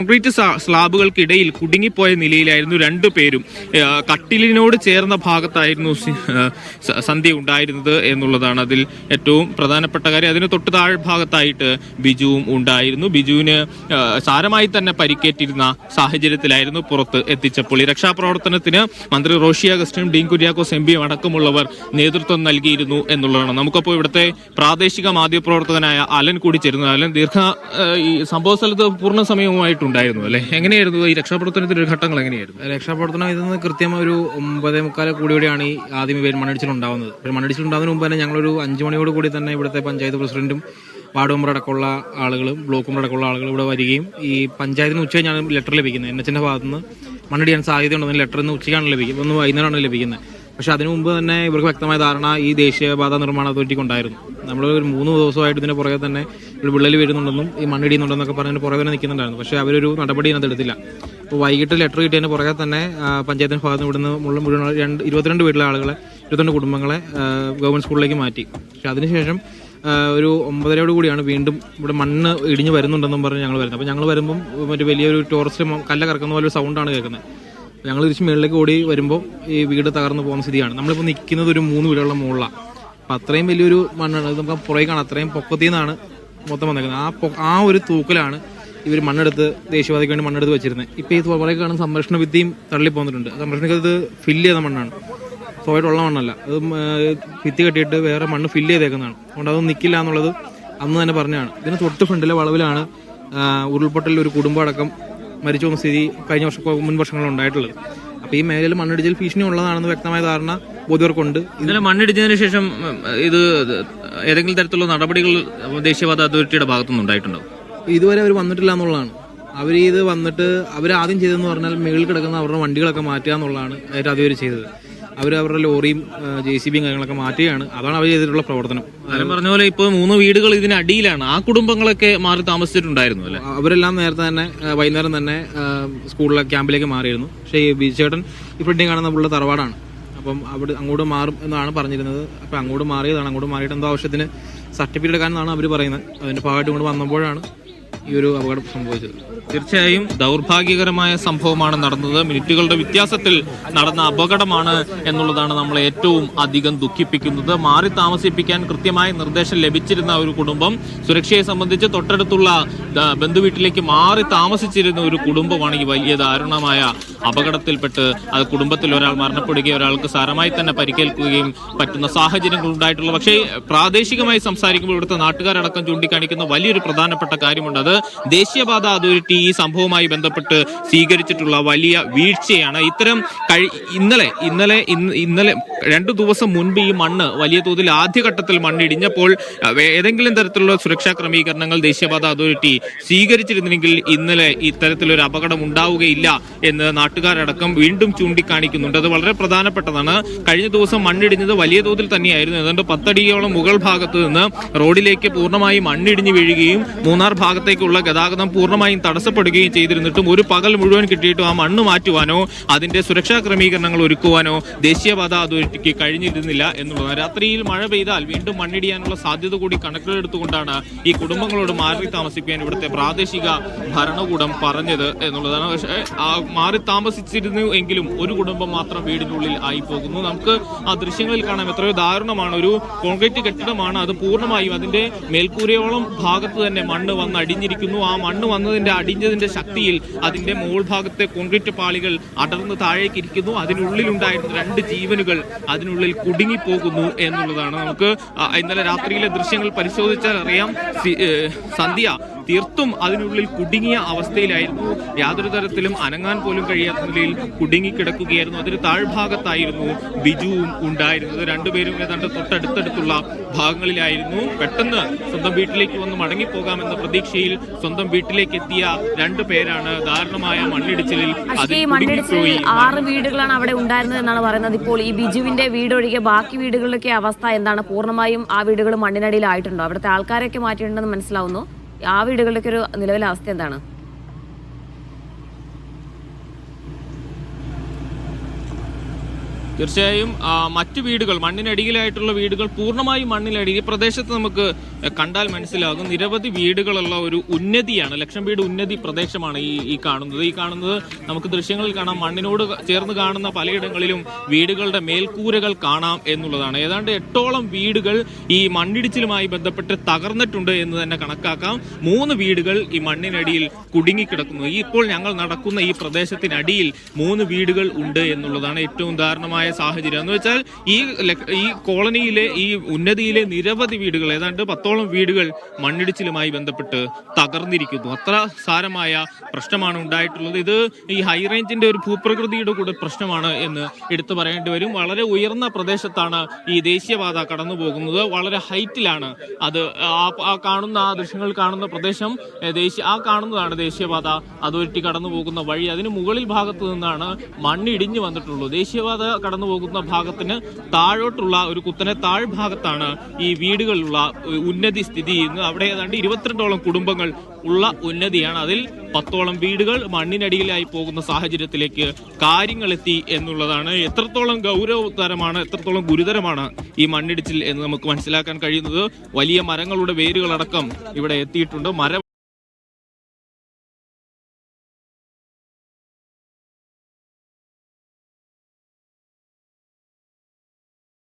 Concrete സ്ലാബുകൾക്കിടയിൽ കുടുങ്ങിപ്പോയ നിലയിലായിരുന്നു രണ്ടുപേരും. കട്ടിലിനോട് ചേർന്ന ഭാഗത്തായിരുന്നു സന്ധ്യ ഉണ്ടായിരുന്നത് എന്നുള്ളതാണ് അതിൽ ഏറ്റവും പ്രധാനപ്പെട്ട കാര്യം. അതിന് തൊട്ട് താഴെ ഭാഗത്തായിട്ട് ബിജുവും ഉണ്ടായിരുന്നു. ബിജുവിന് സാരമായി തന്നെ പരിക്കേറ്റിരുന്ന സാഹചര്യത്തിലായിരുന്നു പുറത്ത് എത്തിച്ചപ്പോൾ. ഈ രക്ഷാപ്രവർത്തനത്തിന് മന്ത്രി റോഷി അഗസ്റ്റിനും ഡീൻ കുര്യാക്കോസ് എംപിയും അടക്കമുള്ളവർ നേതൃത്വം നൽകിയിരുന്നു എന്നുള്ളതാണ്. നമുക്കപ്പോൾ ഇവിടുത്തെ പ്രാദേശിക മാധ്യമപ്രവർത്തകനായ അലൻ കൂടി ചേരുന്നത്. അലൻ ഈ സംഭവ സ്ഥലത്ത് പൂർണ്ണ സമയവുമായിട്ടുണ്ടായിരുന്നു അല്ലെ? എങ്ങനെയായിരുന്നു ഈ രക്ഷാപ്രവർത്തനത്തിന്റെ ഘട്ടങ്ങൾ? എങ്ങനെയായിരുന്നു രക്ഷാപ്രവർത്തനം? ഇതെന്ന് കൃത്യം ഒരു 9:45 കൂടിയോടെയാണ് ഈ ആദ്യം മണ്ണിടിച്ചിലുണ്ടാവുന്നത്. മണ്ണിടിച്ചിലുണ്ടാകുന്നതിന് മുമ്പ് തന്നെ ഞങ്ങളൊരു 5 മണിയോട് കൂടി തന്നെ ഇവിടുത്തെ പഞ്ചായത്ത് പ്രസിഡന്റും വാർഡ് മെമ്പർ അടക്കമുള്ള ആളുകളും ബ്ലോക്ക് മെമ്പർ അടക്കമുള്ള ആളുകൾ ഇവിടെ വരികയും ഈ പഞ്ചായത്തിന് ഉച്ച കഴിഞ്ഞാണ് ലെറ്റർ ലഭിക്കുന്നത്. NHന്റെ ഭാഗത്തുനിന്ന് മണ്ണിടിയാൻ സാധ്യതയുണ്ടെന്ന് ലെറ്റർ ഇന്ന് ഉച്ചയ്ക്കാണ് ലഭിക്കുന്നത്, ഒന്ന് വൈകുന്നേരമാണ് ലഭിക്കുന്നത്. പക്ഷെ അതിനു മുമ്പ് തന്നെ ഇവർക്ക് വ്യക്തമായ ധാരണ ഈ ദേശീയപാത നിർമ്മാണ അതോറിറ്റിക്ക് ഉണ്ടായിരുന്നു. നമ്മൾ ഒരു 3 ദിവസമായിട്ട് ഇതിന്റെ പുറകെ തന്നെ ഒരു വിള്ളൽ വരുന്നുണ്ടെന്നും ഈ മണ്ണിടിയുന്നുണ്ടെന്നൊക്കെ പറഞ്ഞതിന് പുറകെ തന്നെ നിൽക്കുന്നുണ്ടായിരുന്നു. പക്ഷേ അവരൊരു നടപടി അതിനകത്ത് എടുത്തില്ല. അപ്പോൾ വൈകിട്ട് ലെറ്റർ കിട്ടിയതിന് പുറകെ തന്നെ പഞ്ചായത്തിന്റെ ഭാഗത്ത് ഇവിടുന്ന് മുഴുവൻ 22 വീട്ടിലെ ആളുകളെ, 22 കുടുംബങ്ങളെ ഗവൺമെന്റ് സ്കൂളിലേക്ക് മാറ്റി. പക്ഷെ അതിനുശേഷം ഒരു 9:30 കൂടിയാണ് വീണ്ടും ഇവിടെ മണ്ണ് ഇടിഞ്ഞ് വരുന്നുണ്ടെന്നും പറഞ്ഞ് ഞങ്ങൾ വരുന്നത്. അപ്പോൾ ഞങ്ങൾ വരുമ്പം മറ്റു വലിയൊരു ടോറസ്റ്റ് കല്ല കറക്കുന്ന പോലെ ഒരു സൗണ്ടാണ് കേൾക്കുന്നത്. ഞങ്ങൾ തിരിച്ച് മുകളിലേക്ക് ഓടി വരുമ്പോൾ ഈ വീട് തകർന്നു പോകുന്ന സ്ഥിതിയാണ്. നമ്മളിപ്പോൾ നിൽക്കുന്നത് ഒരു 3 വീടുകളുടെ മുകളിലാണ്. അപ്പം അത്രയും വലിയൊരു മണ്ണാണ്. നമുക്ക് പുറകെ കാണാം, അത്രയും പൊക്കത്തിൽ നിന്നാണ് മൊത്തം വന്നേക്കുന്നത്. ആ ഒരു തൂക്കിലാണ് ഇവർ മണ്ണെടുത്ത് ദേശീയപാതയ്ക്ക് വേണ്ടി മണ്ണെടുത്ത് വെച്ചിരുന്നത്. ഇപ്പോൾ ഈ പുറകെ കാണുന്ന സംരക്ഷണ ഭിത്തിയും തള്ളി പോന്നിട്ടുണ്ട്. സംരക്ഷണിക്കത് ഫില്ല് ചെയ്ത മണ്ണാണ്, സ്വാഭാവികമായിട്ടുള്ള മണ്ണല്ല. അത് ഭിത്തി കെട്ടിയിട്ട് വേറെ മണ്ണ് ഫില്ല് ചെയ്തേക്കുന്നതാണ്. അതുകൊണ്ട് അതൊന്നും നിൽക്കില്ല എന്നുള്ളത് അന്ന് തന്നെ പറഞ്ഞതാണ്. ഇതിന് തൊട്ട് ഫ്രണ്ടിലെ വളവിലാണ് ഉരുൾപൊട്ടലിൽ ഒരു കുടുംബം അടക്കം മരിച്ചു പോകുന്ന സ്ഥിതി കഴിഞ്ഞ മുൻ വർഷങ്ങളിൽ ഉണ്ടായിട്ടുള്ളത്. അപ്പോൾ ഈ മേഖലയിൽ മണ്ണിടിച്ചിൽ ഭീഷണി ഉള്ളതാണെന്ന് വ്യക്തമായ ധാരണ ബോധ്യവർക്കുണ്ട്. ഇന്നലെ മണ്ണിടിച്ചതിന് ശേഷം ഇത് ഏതെങ്കിലും തരത്തിലുള്ള നടപടികൾ ദേശീയപാത അതോറിറ്റിയുടെ ഭാഗത്തുനിന്ന് ഉണ്ടായിട്ടുണ്ടോ? ഇതുവരെ അവർ വന്നിട്ടില്ല എന്നുള്ളതാണ്. അവർ ഇത് വന്നിട്ട് അവർ ആദ്യം ചെയ്തതെന്ന് പറഞ്ഞാൽ മുകളിൽ കിടക്കുന്ന അവരുടെ വണ്ടികളൊക്കെ മാറ്റുക എന്നുള്ളതാണ് ഏറ്റവും ആദ്യം അവർ ചെയ്തത്. അവർ അവരുടെ ലോറിയും JCBയും കാര്യങ്ങളൊക്കെ മാറ്റുകയാണ്. അതാണ് അവർ ചെയ്തിട്ടുള്ള പ്രവർത്തനം. ഞാൻ പറഞ്ഞ പോലെ ഇപ്പോൾ 3 വീടുകൾ ഇതിനടിയിലാണ്. ആ കുടുംബങ്ങളൊക്കെ മാറി താമസിച്ചിട്ടുണ്ടായിരുന്നു അല്ലേ? അവരെല്ലാം നേരത്തെ തന്നെ വൈകുന്നേരം തന്നെ സ്കൂളിലെ ക്യാമ്പിലേക്ക് മാറിയിരുന്നു. പക്ഷേ ഈ ബിജുചേട്ടൻ ഈ ഫ്രണ്ടിൽ കാണുന്ന പുള്ള തറവാടാണ്. അപ്പം അവിടെ അങ്ങോട്ട് മാറും എന്നാണ് പറഞ്ഞിരുന്നത്. അപ്പം അങ്ങോട്ട് മാറിയതാണ്. അങ്ങോട്ട് മാറിയിട്ട് എന്തോ ആവശ്യത്തിന് സർട്ടിഫിക്കറ്റ് എടുക്കാനെന്നാണ് അവർ പറയുന്നത്. അതിൻ്റെ ഭാഗമായിട്ട് ഇങ്ങോട്ട് വന്നപ്പോഴാണ് ഈ ഒരു അപകടം സംഭവിച്ചത്. തീർച്ചയായും ദൗർഭാഗ്യകരമായ സംഭവമാണ് നടന്നത്. മിനിറ്റുകളുടെ വ്യത്യാസത്തിൽ നടന്ന അപകടമാണ് എന്നുള്ളതാണ് നമ്മളെ ഏറ്റവും അധികം ദുഃഖിപ്പിക്കുന്നത്. മാറി താമസിപ്പിക്കാൻ കൃത്യമായ നിർദ്ദേശം ലഭിച്ചിരുന്ന ഒരു കുടുംബം, സുരക്ഷയെ സംബന്ധിച്ച് തൊട്ടടുത്തുള്ള ബന്ധുവീട്ടിലേക്ക് മാറി താമസിച്ചിരുന്ന ഒരു കുടുംബമാണ് ഈ വലിയ ദാരുണമായ അപകടത്തിൽപ്പെട്ട് അത് കുടുംബത്തിൽ ഒരാൾ മരണപ്പെടുകയും ഒരാൾക്ക് സാരമായി തന്നെ പരിക്കേൽക്കുകയും പറ്റുന്ന സാഹചര്യങ്ങൾ ഉണ്ടായിട്ടുള്ളത്. പക്ഷേ പ്രാദേശികമായി സംസാരിക്കുമ്പോൾ ഇവിടുത്തെ നാട്ടുകാരടക്കം ചൂണ്ടിക്കാണിക്കുന്ന വലിയൊരു പ്രധാനപ്പെട്ട കാര്യമുണ്ട്. അത് ദേശീയപാത അതോറിറ്റി ഈ സംഭവവുമായി ബന്ധപ്പെട്ട് സ്വീകരിച്ചിട്ടുള്ള വലിയ വീഴ്ചയാണ്. ഇത്തരം ഇന്നലെ 2 ദിവസം മുൻപ് ഈ മണ്ണ് വലിയ തോതിൽ ആദ്യഘട്ടത്തിൽ മണ്ണിടിഞ്ഞപ്പോൾ ഏതെങ്കിലും തരത്തിലുള്ള സുരക്ഷാ ക്രമീകരണങ്ങൾ ദേശീയപാത അതോറിറ്റി സ്വീകരിച്ചിരുന്നെങ്കിൽ ഇന്നലെ ഇത്തരത്തിലൊരു അപകടം ഉണ്ടാവുകയില്ല എന്ന് നാട്ടുകാരടക്കം വീണ്ടും ചൂണ്ടിക്കാണിക്കുന്നുണ്ട്. അത് വളരെ പ്രധാനപ്പെട്ടതാണ്. കഴിഞ്ഞ ദിവസം മണ്ണിടിഞ്ഞത് വലിയ തോതിൽ തന്നെയായിരുന്നു. ഏതാണ്ട് 10 അടിയോളം മുകൾ ഭാഗത്ത് നിന്ന് റോഡിലേക്ക് പൂർണ്ണമായും മണ്ണിടിഞ്ഞു വീഴുകയും മൂന്നാർ ഭാഗത്തേക്കുള്ള ഗതാഗതം പൂർണ്ണമായും തടസ്സപ്പെടുകയും ചെയ്തിരുന്നിട്ടും ഒരു പകൽ മുഴുവൻ കിട്ടിയിട്ടും ആ മണ്ണ് മാറ്റുവാനോ അതിന്റെ സുരക്ഷാ ക്രമീകരണങ്ങൾ ഒരുക്കുവാനോ ദേശീയപാത അതോറിറ്റിക്ക് കഴിഞ്ഞിരുന്നില്ല എന്നുള്ളതാണ്. രാത്രിയിൽ മഴ പെയ്താൽ വീണ്ടും മണ്ണിടിയാനുള്ള സാധ്യത കൂടി കണക്കിലെടുത്തുകൊണ്ടാണ് ഈ കുടുംബങ്ങളോട് മാറി താമസിക്കാൻ ഇവിടുത്തെ പ്രാദേശിക ഭരണകൂടം പറഞ്ഞത് എന്നുള്ളതാണ്. പക്ഷേ മാറി താമസിച്ചിരുന്നു എങ്കിലും ഒരു കുടുംബം മാത്രം വീടിനുള്ളിൽ ആയി പോകുന്നു. നമുക്ക് ആ ദൃശ്യങ്ങളിൽ കാണാം, എത്രയോ ദാരുണമാണ്. ഒരു കോൺക്രീറ്റ് കെട്ടിടമാണ്, അത് പൂർണ്ണമായും അതിന്റെ മേൽക്കൂരയോളം ഭാഗത്ത് തന്നെ മണ്ണ് വന്ന് അടിഞ്ഞിരിക്കുന്നു. ആ മണ്ണ് അടിഞ്ഞതിന്റെ ശക്തിയിൽ അതിന്റെ മുകൾ ഭാഗത്തെ കോൺക്രീറ്റ് പാളികൾ അടർന്ന് താഴേക്ക് ഇരിക്കുന്നു. അതിനുള്ളിലുണ്ടായിരുന്ന 2 ജീവനുകൾ അതിനുള്ളിൽ കുടുങ്ങിപ്പോകുന്നു എന്നുള്ളതാണ്. നമുക്ക് ഇന്നലെ രാത്രിയിലെ ദൃശ്യങ്ങൾ പരിശോധിച്ചാൽ അറിയാം, സന്ധ്യ തീർത്തും അതിനുള്ളിൽ കുടുങ്ങിയ അവസ്ഥയിലായിരുന്നു. യാതൊരു തരത്തിലും അനങ്ങാൻ പോലും കഴിയാത്ത നിലയിൽ കുടുങ്ങിക്കിടക്കുകയായിരുന്നു. അതിന് താഴ്ഭാഗത്തായിരുന്നു ബിജുവും ഉണ്ടായിരുന്നത്. 2 പേരും ഏതാണ്ട് തൊട്ടടുത്തടുത്തുള്ള ഭാഗങ്ങളിലായിരുന്നു. പെട്ടെന്ന് സ്വന്തം വീട്ടിലേക്ക് വന്ന് മടങ്ങിപ്പോകാമെന്ന പ്രതീക്ഷയിൽ സ്വന്തം വീട്ടിലേക്ക് എത്തിയ 2 പേരാണ് ദാരുണമായ മണ്ണിടിച്ചിലിൽ 6 വീടുകളാണ് അവിടെ ഉണ്ടായിരുന്നത് എന്നാണ് പറയുന്നത്. ഇപ്പോൾ ഈ ബിജുവിന്റെ വീട് ഒഴികെ ബാക്കി വീടുകളിലൊക്കെ അവസ്ഥ എന്താണ്? പൂർണ്ണമായും ആ വീടുകൾ മണ്ണിനടിയിലായിട്ടുണ്ടോ? അവിടുത്തെ ആൾക്കാരൊക്കെ മാറ്റിയിട്ടുണ്ടെന്ന് മനസ്സിലാവുന്നു. ആ വീടുകളുടെ ഒരു നിലവിലെ അവസ്ഥ എന്താണ്? തീർച്ചയായും മറ്റു വീടുകൾ മണ്ണിനടിയിലായിട്ടുള്ള വീടുകൾ പൂർണ്ണമായും മണ്ണിനടിയിൽ ഈ പ്രദേശത്ത് നമുക്ക് കണ്ടാൽ മനസ്സിലാകും നിരവധി വീടുകളുള്ള ഒരു ഉന്നതിയാണ്. ലക്ഷം വീട് ഉന്നതി പ്രദേശമാണ് ഈ കാണുന്നത്. നമുക്ക് ദൃശ്യങ്ങളിൽ കാണാം, മണ്ണിനോട് ചേർന്ന് കാണുന്ന പലയിടങ്ങളിലും വീടുകളുടെ മേൽക്കൂരകൾ കാണാം എന്നുള്ളതാണ്. ഏതാണ്ട് 8ഓളം വീടുകൾ ഈ മണ്ണിടിച്ചിലുമായി ബന്ധപ്പെട്ട് തകർന്നിട്ടുണ്ട് എന്ന് തന്നെ കണക്കാക്കാം. 3 വീടുകൾ ഈ മണ്ണിനടിയിൽ കുടുങ്ങിക്കിടക്കുന്നു. ഇപ്പോൾ ഞങ്ങൾ നടക്കുന്ന ഈ പ്രദേശത്തിനടിയിൽ 3 വീടുകൾ ഉണ്ട് എന്നുള്ളതാണ് ഏറ്റവും ദാരുണമായ സാഹചര്യം. എന്ന് വെച്ചാൽ ഈ കോളനിയിലെ ഈ ഉന്നതിയിലെ നിരവധി വീടുകൾ, ഏതാണ്ട് 10ഓളം വീടുകൾ മണ്ണിടിച്ചിലുമായി ബന്ധപ്പെട്ട് തകർന്നിരിക്കുന്നു. അത്ര സാരമായ പ്രശ്നമാണ് ഉണ്ടായിട്ടുള്ളത്. ഇത് ഈ ഹൈറേഞ്ചിന്റെ ഒരു ഭൂപ്രകൃതിയുടെ കൂടെ പ്രശ്നമാണ് എന്ന് എടുത്തു പറയേണ്ടി വരും. വളരെ ഉയർന്ന പ്രദേശത്താണ് ഈ ദേശീയപാത കടന്നു പോകുന്നത്. വളരെ ഹൈറ്റിലാണ് അത്. ആ ദൃശ്യങ്ങൾ കാണുന്ന പ്രദേശം കാണുന്നതാണ് ദേശീയപാത അതോറിറ്റി കടന്നു പോകുന്ന വഴി. അതിന് മുകളിൽ ഭാഗത്ത് നിന്നാണ് മണ്ണിടിഞ്ഞു വന്നിട്ടുള്ളത്. ദേശീയപാത കടന്നു പോകുന്ന ഭാഗത്തിന് താഴോട്ടുള്ള ഒരു കുത്തനെ താഴ്ഭാഗത്താണ് ഈ വീടുകളുള്ള ഉന്നതി സ്ഥിതി ചെയ്യുന്നത്. അവിടെ ഏതാണ്ട് 22ഓളം കുടുംബങ്ങൾ ഉള്ള ഉന്നതിയാണ്. അതിൽ 10ഓളം വീടുകൾ മണ്ണിനടിയിലായി പോകുന്ന സാഹചര്യത്തിലേക്ക് കാര്യങ്ങൾ എത്തി എന്നുള്ളതാണ്. എത്രത്തോളം ഗൗരവതരമാണ്, എത്രത്തോളം ഗുരുതരമാണ് ഈ മണ്ണിടിച്ചിൽ എന്ന് നമുക്ക് മനസ്സിലാക്കാൻ കഴിയുന്നത്. വലിയ മരങ്ങളുടെ വേരുകളടക്കം ഇവിടെ എത്തിയിട്ടുണ്ട്.